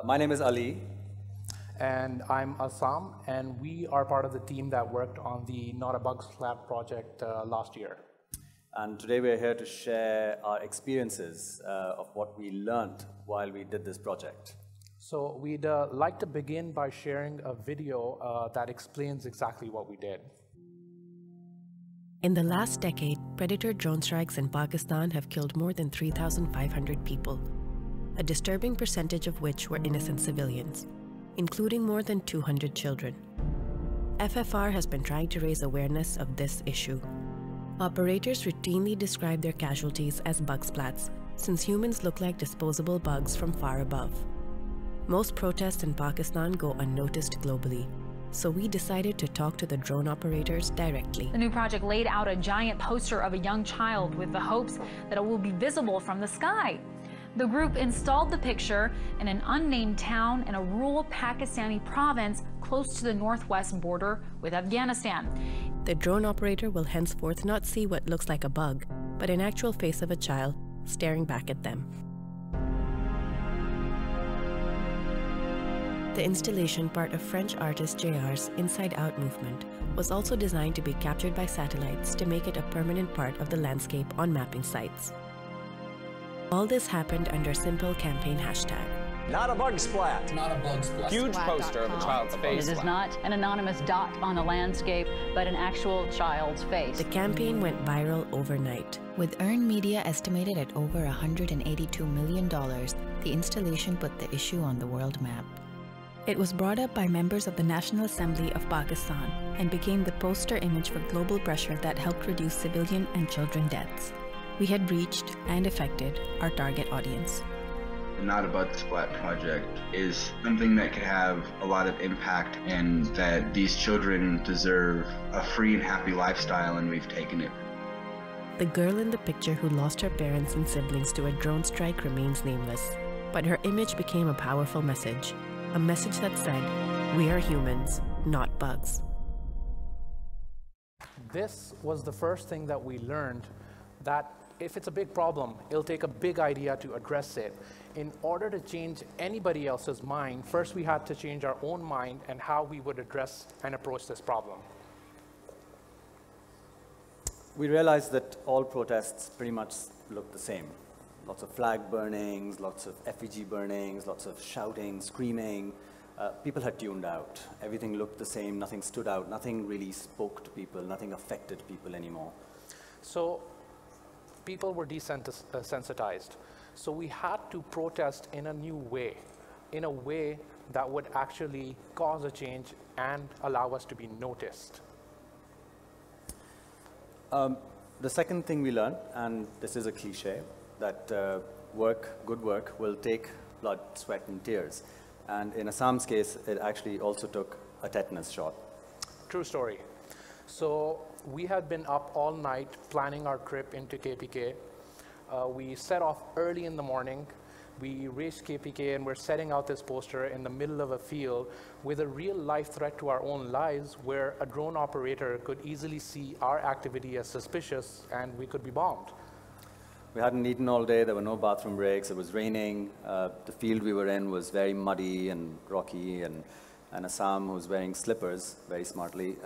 My name is Ali. And I'm Assam, and we are part of the team that worked on the Not a Bugs Lab project last year. And today we're here to share our experiences of what we learned while we did this project. So we'd like to begin by sharing a video that explains exactly what we did. In the last decade, predator drone strikes in Pakistan have killed more than 3,500 people, a disturbing percentage of which were innocent civilians, including more than 200 children. FFR has been trying to raise awareness of this issue. Operators routinely describe their casualties as bug splats, since humans look like disposable bugs from far above. Most protests in Pakistan go unnoticed globally, so we decided to talk to the drone operators directly. The new project laid out a giant poster of a young child with the hopes that it will be visible from the sky. The group installed the picture in an unnamed town in a rural Pakistani province close to the northwest border with Afghanistan. The drone operator will henceforth not see what looks like a bug, but an actual face of a child staring back at them. The installation, part of French artist JR's Inside Out movement, was also designed to be captured by satellites to make it a permanent part of the landscape on mapping sites. All this happened under a simple campaign hashtag. Not a bug splat. Not a bug splat. Huge poster of a child's face. It is not an anonymous dot on a landscape, but an actual child's face. The campaign went viral overnight. With earned media estimated at over $182 million, the installation put the issue on the world map. It was brought up by members of the National Assembly of Pakistan and became the poster image for global pressure that helped reduce civilian and children deaths. We had reached and affected our target audience. The Not a Bug Splat project is something that could have a lot of impact, and that these children deserve a free and happy lifestyle, and we've taken it. The girl in the picture who lost her parents and siblings to a drone strike remains nameless, but her image became a powerful message. A message that said, we are humans, not bugs. This was the first thing that we learned, that if it's a big problem, it'll take a big idea to address it. In order to change anybody else's mind, first we had to change our own mind and how we would address and approach this problem. We realized that all protests pretty much look the same. Lots of flag burnings, lots of effigy burnings, lots of shouting, screaming. People had tuned out. Everything looked the same, nothing stood out, nothing really spoke to people, nothing affected people anymore. So people were desensitized. So we had to protest in a new way, in a way that would actually cause a change and allow us to be noticed. The second thing we learned, and this is a cliche, that good work will take blood, sweat, and tears. And in Assam's case, it actually also took a tetanus shot. True story. So we had been up all night planning our trip into KPK. We set off early in the morning. We reached KPK and we're setting out this poster in the middle of a field with a real life threat to our own lives, where a drone operator could easily see our activity as suspicious and we could be bombed. We hadn't eaten all day, there were no bathroom breaks, it was raining, the field we were in was very muddy and rocky, and Assam, who was wearing slippers very smartly,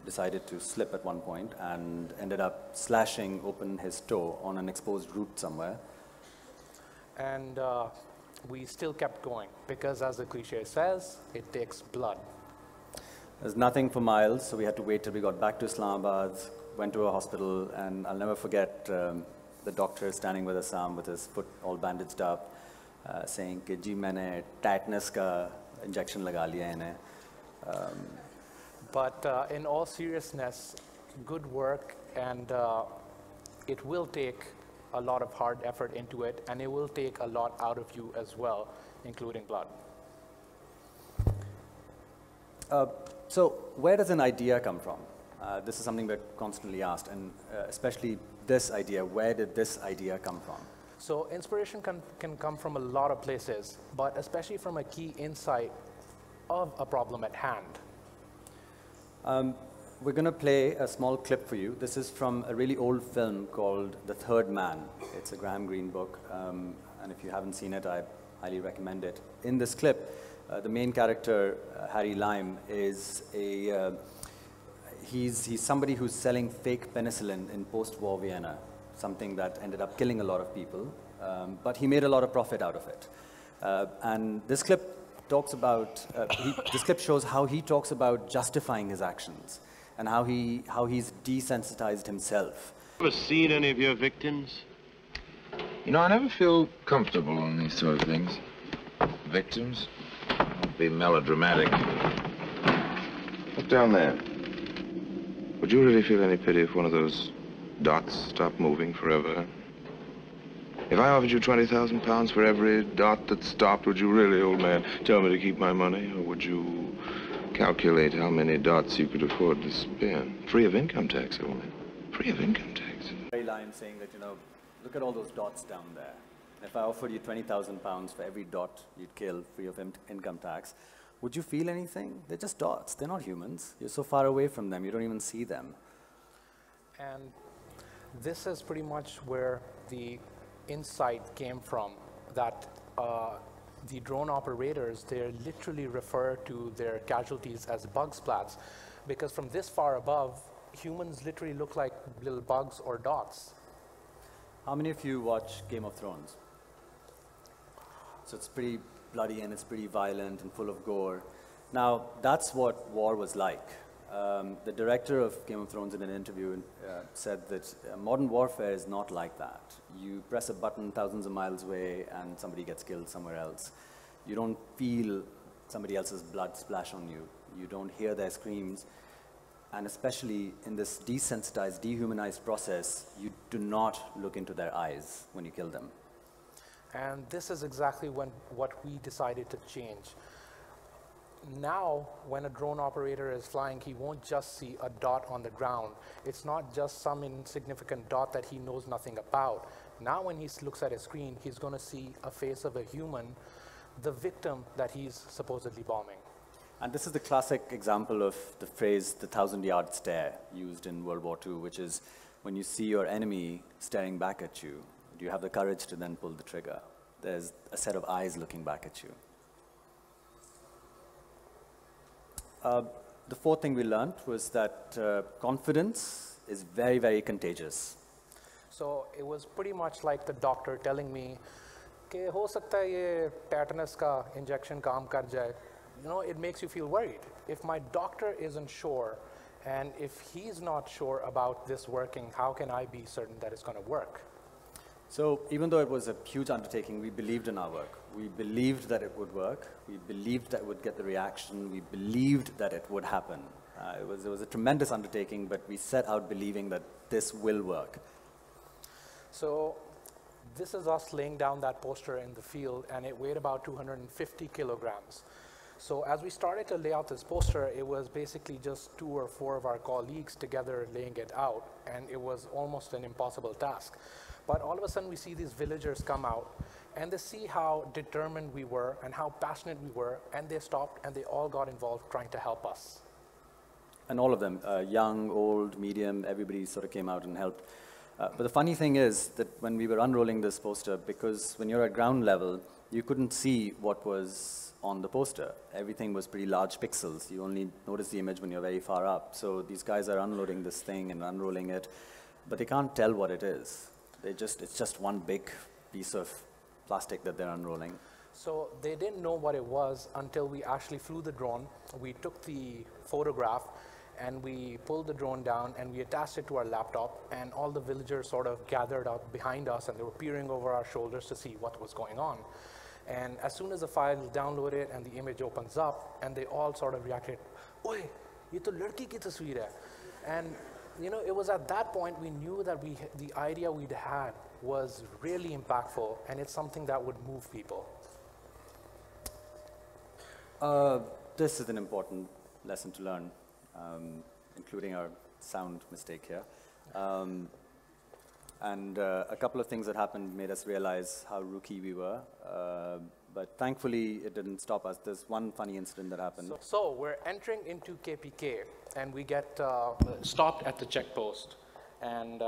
decided to slip at one point and ended up slashing open his toe on an exposed root somewhere. And we still kept going, because as the cliche says, it takes blood. There's nothing for miles, so we had to wait till we got back to Islamabad, went to a hospital, and I'll never forget the doctor standing with Assam with his foot all bandaged up, saying, "Ki ji maine tetanus ka injection laga liya inhe." But in all seriousness, good work, and it will take a lot of hard effort into it, and it will take a lot out of you as well, including blood. So where does an idea come from? This is something we're constantly asked, and especially this idea, where did this idea come from? So inspiration can come from a lot of places, but especially from a key insight of a problem at hand. We're going to play a small clip for you. This is from a really old film called The Third Man. It's a Graham Greene book, and if you haven't seen it, I highly recommend it. In this clip, the main character, Harry Lime, is he's somebody who's selling fake penicillin in post-war Vienna, something that ended up killing a lot of people, but he made a lot of profit out of it. And this clip talks about, this clip shows how he talks about justifying his actions and how he's desensitized himself. Ever seen any of your victims? You know, I never feel comfortable on these sort of things. Victims? Don't be melodramatic. Look down there. Would you really feel any pity if one of those dots stopped moving forever? If I offered you 20,000 pounds for every dot that stopped, would you really, old man, tell me to keep my money? Or would you calculate how many dots you could afford to spend? Free of income tax, old man. Free of income tax. Harry Lime saying that, you know, look at all those dots down there. If I offered you 20,000 pounds for every dot you'd kill free of income tax, would you feel anything? They're just dots. They're not humans. You're so far away from them, you don't even see them. And this is pretty much where the insight came from, that the drone operators, they literally refer to their casualties as bug splats, because from this far above, humans literally look like little bugs or dots. How many of you watch Game of Thrones? So it's pretty bloody and it's pretty violent and full of gore. Now, that's what war was like. The director of Game of Thrones in an interview said that modern warfare is not like that. You press a button thousands of miles away and somebody gets killed somewhere else. You don't feel somebody else's blood splash on you. You don't hear their screams. And especially in this desensitized, dehumanized process, you do not look into their eyes when you kill them. And this is exactly what we decided to change. Now, when a drone operator is flying, he won't just see a dot on the ground. It's not just some insignificant dot that he knows nothing about. Now, when he looks at a screen, he's going to see a face of a human, the victim that he's supposedly bombing. And this is the classic example of the phrase, the 1,000-yard stare, used in World War II, which is when you see your enemy staring back at you, do you have the courage to then pull the trigger? There's a set of eyes looking back at you. The fourth thing we learned was that confidence is very, very contagious. So it was pretty much like the doctor telling me, "Ke ho sakta hai ye tetanus ka injection kaam kar jaye." You know, it makes you feel worried. If my doctor isn't sure, and if he's not sure about this working, how can I be certain that it's going to work? So even though it was a huge undertaking, we believed in our work. We believed that it would work. We believed that it would get the reaction. We believed that it would happen. It was a tremendous undertaking, but we set out believing that this will work. So this is us laying down that poster in the field, and it weighed about 250 kilograms. So as we started to lay out this poster, it was basically just 2 or 4 of our colleagues together laying it out, and it was almost an impossible task. But all of a sudden, we see these villagers come out, and they see how determined we were and how passionate we were, and they stopped, and they all got involved trying to help us. And all of them, young, old, medium, everybody sort of came out and helped. But the funny thing is that when we were unrolling this poster, because when you're at ground level, you couldn't see what was on the poster. Everything was pretty large pixels. You only notice the image when you're very far up. So these guys are unloading this thing and unrolling it, but they can't tell what it is. It's just one big piece of plastic that they're unrolling. So they didn't know what it was until we actually flew the drone. We took the photograph and we pulled the drone down and we attached it to our laptop, and all the villagers sort of gathered up behind us and they were peering over our shoulders to see what was going on. And as soon as the file is downloaded and the image opens up, and they all sort of reacted, "Oi, ye to ladki ki tasveer hai." And you know, it was at that point we knew that the idea we'd had was really impactful, and it's something that would move people. This is an important lesson to learn, including our sound mistake here. And a couple of things that happened made us realize how rookie we were. But thankfully, it didn't stop us. There's one funny incident that happened. So we're entering into KPK, and we get stopped at the checkpost. And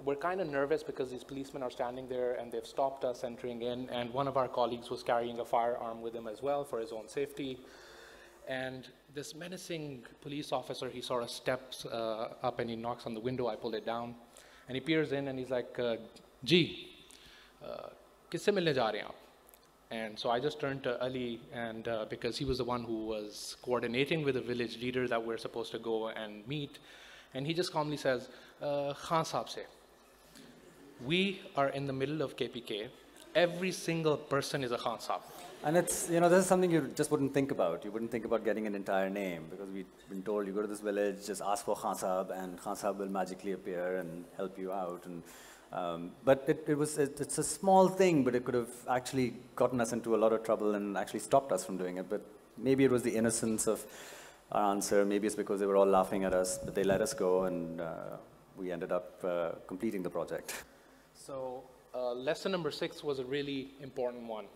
we're kind of nervous because these policemen are standing there and they've stopped us entering in, and one of our colleagues was carrying a firearm with him as well for his own safety. And this menacing police officer, he sort of steps up and he knocks on the window. I pulled it down, and he peers in and he's like, "Ji, kisse milne ja rahe hain aap?" And so I just turned to Ali, and because he was the one who was coordinating with the village leader that we're supposed to go and meet, and he just calmly says, "Khan Saab se. We are in the middle of KPK. Every single person is a Khan Saab." And it's, you know, this is something you just wouldn't think about. You wouldn't think about getting an entire name, because we've been told you go to this village, just ask for Khan Saab, and Khan Saab will magically appear and help you out. And but it's a small thing, but it could have actually gotten us into a lot of trouble and actually stopped us from doing it. But maybe it was the innocence of our answer. Maybe it's because they were all laughing at us, but they let us go, and we ended up completing the project. So lesson number 6 was a really important one.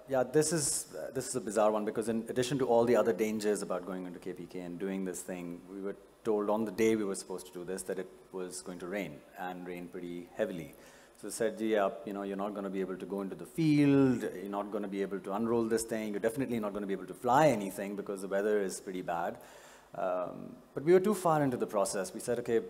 Yeah, this is a bizarre one, because in addition to all the other dangers about going into KPK and doing this thing, we were told on the day we were supposed to do this that it was going to rain, and rain pretty heavily. So they said, yeah, you know, you're not going to be able to go into the field, you're not going to be able to unroll this thing, you're definitely not going to be able to fly anything because the weather is pretty bad. But we were too far into the process. We said, okay,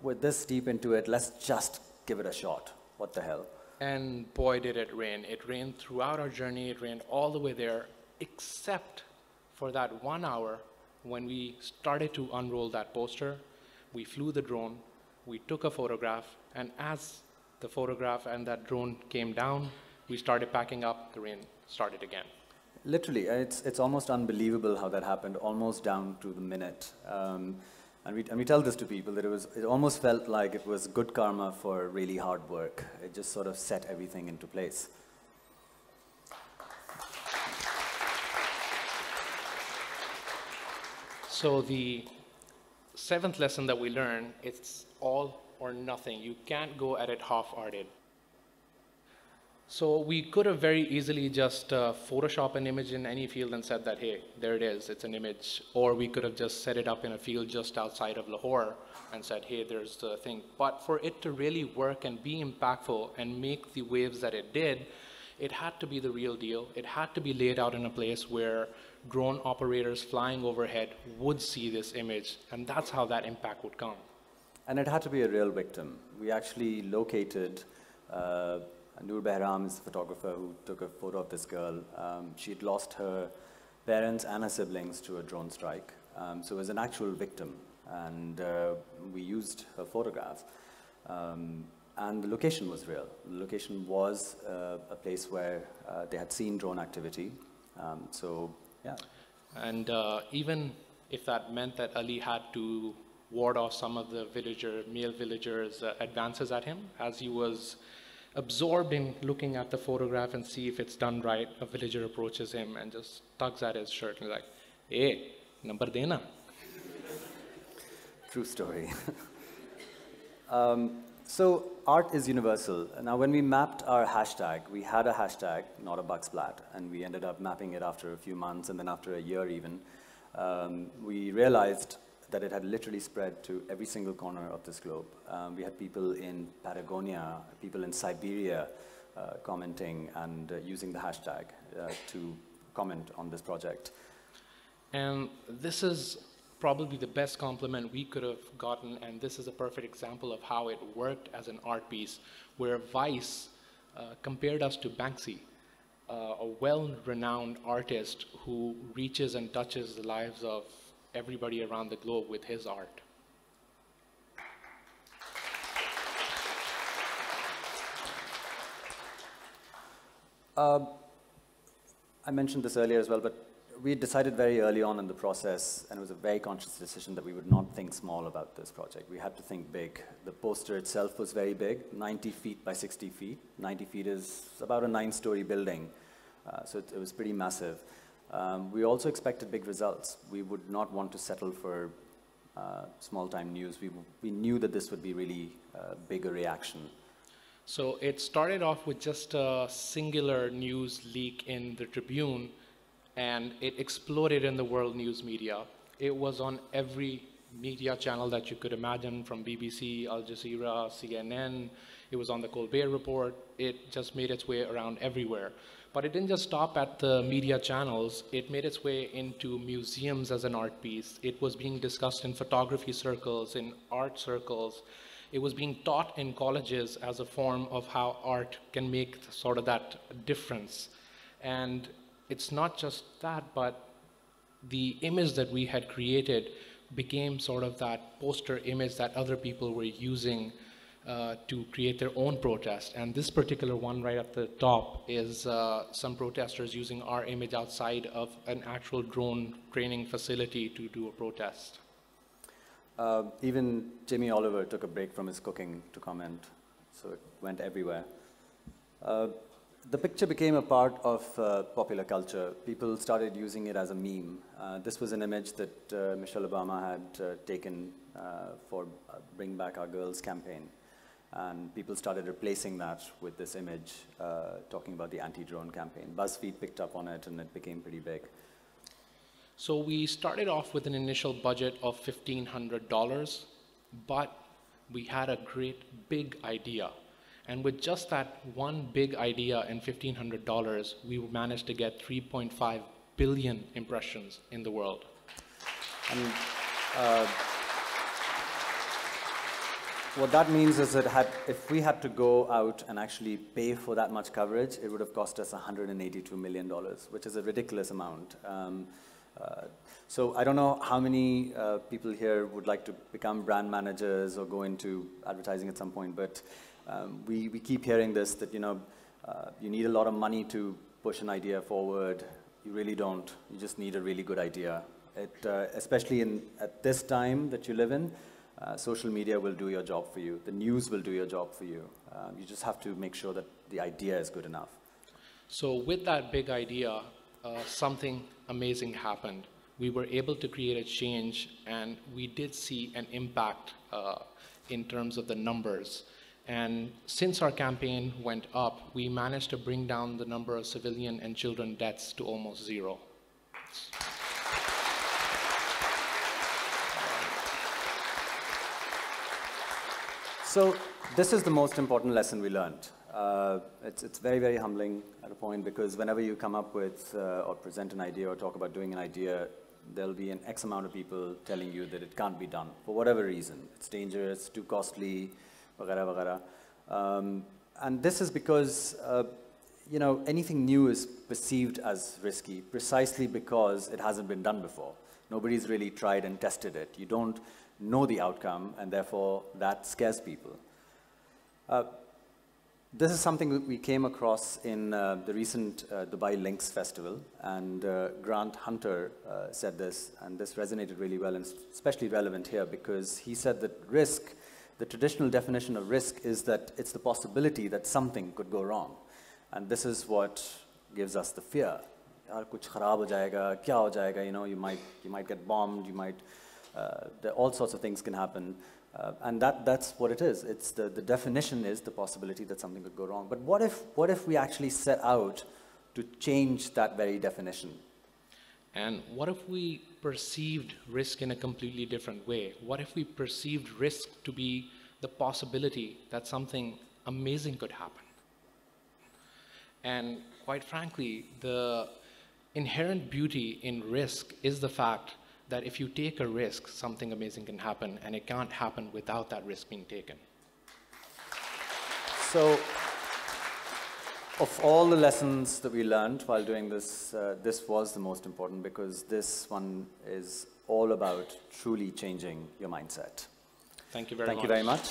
we're this deep into it, let's just give it a shot. What the hell? And boy, did it rain. It rained throughout our journey. It rained all the way there, except for that 1 hour when we started to unroll that poster. We flew the drone, we took a photograph, and as the photograph and that drone came down, we started packing up, the rain started again. Literally, it's almost unbelievable how that happened, almost down to the minute. And we tell this to people, that it almost felt like it was good karma for really hard work. It just sort of set everything into place. So the 7th lesson that we learned, it's all or nothing. You can't go at it half-hearted. So we could have very easily just Photoshop an image in any field and said that, hey, there it is, it's an image. Or we could have just set it up in a field just outside of Lahore and said, hey, there's the thing. But for it to really work and be impactful and make the waves that it did, it had to be the real deal. It had to be laid out in a place where drone operators flying overhead would see this image, and that's how that impact would come. And it had to be a real victim. We actually located Noor Behram is the photographer who took a photo of this girl. She had lost her parents and her siblings to a drone strike. So it was an actual victim, and we used her photographs. And the location was real. The location was a place where they had seen drone activity. So, yeah. And even if that meant that Ali had to ward off some of the male villagers' advances at him, as he was absorbed in looking at the photograph and see if it's done right, a villager approaches him and just tugs at his shirt and is like, hey, number dena. True story. So art is universal. Now when we mapped our hashtag, we had a hashtag, not a bug splat, and we ended up mapping it after a few months, and then after a year even. We realized that it had literally spread to every single corner of this globe. We had people in Patagonia, people in Siberia commenting and using the hashtag to comment on this project. And this is probably the best compliment we could have gotten, and this is a perfect example of how it worked as an art piece, where Vice compared us to Banksy, a well-renowned artist who reaches and touches the lives of everybody around the globe with his art. I mentioned this earlier as well, but we decided very early on in the process, and it was a very conscious decision, that we would not think small about this project. We had to think big. The poster itself was very big, 90 feet by 60 feet. 90 feet is about a 9-story building, so it was pretty massive. We also expected big results. We would not want to settle for small-time news. We knew that this would be really big a reaction. So it started off with just a singular news leak in the Tribune, and it exploded in the world news media. It was on every media channel that you could imagine, from BBC, Al Jazeera, CNN. It was on the Colbert Report. It just made its way around everywhere. But it didn't just stop at the media channels. It made its way into museums as an art piece. It was being discussed in photography circles, in art circles. It was being taught in colleges as a form of how art can make sort of that difference. And it's not just that, but the image that we had created became sort of that poster image that other people were using to create their own protest. And this particular one right at the top is some protesters using our image outside of an actual drone training facility to do a protest. Even Jimmy Oliver took a break from his cooking to comment, so it went everywhere. The picture became a part of popular culture. People started using it as a meme. This was an image that Michelle Obama had taken for Bring Back Our Girls campaign. And people started replacing that with this image, talking about the anti-drone campaign. BuzzFeed picked up on it, and it became pretty big. So we started off with an initial budget of $1,500, but we had a great big idea. And with just that one big idea and $1,500, we managed to get 3.5 billion impressions in the world. And what that means is that if we had to go out and actually pay for that much coverage, it would have cost us $182 million, which is a ridiculous amount. So I don't know how many people here would like to become brand managers or go into advertising at some point, but we keep hearing this, that you need a lot of money to push an idea forward. You really don't. You just need a really good idea. Especially at this time that you live in, social media will do your job for you. The news will do your job for you. You just have to make sure that the idea is good enough. So with that big idea, something amazing happened. We were able to create a change, and we did see an impact in terms of the numbers. And since our campaign went up, we managed to bring down the number of civilian and children deaths to almost 0. So this is the most important lesson we learned. It's very, very humbling at a point, because whenever you come up with or present an idea or talk about doing an idea, there'll be an X amount of people telling you that it can't be done for whatever reason. It's dangerous, too costly, vagara, vagara. And this is because anything new is perceived as risky precisely because it hasn't been done before. Nobody's really tried and tested it. You don't know the outcome, and therefore that scares people. This is something that we came across in the recent Dubai Lynx festival, and Grant Hunter said this, and this resonated really well, and especially relevant here, because he said that risk, the traditional definition of risk, is that it's the possibility that something could go wrong. And this is what gives us the fear. Kuch kharab ho jayega, kya ho jayega, you might get bombed, all sorts of things can happen. And that's what it is. It's the definition is the possibility that something could go wrong. But what if we actually set out to change that very definition? And what if we perceived risk in a completely different way? What if we perceived risk to be the possibility that something amazing could happen? And quite frankly, the inherent beauty in risk is the fact that if you take a risk, something amazing can happen, and it can't happen without that risk being taken. So, of all the lessons that we learned while doing this, this was the most important, because this one is all about truly changing your mindset. Thank you very much. Thank you very much.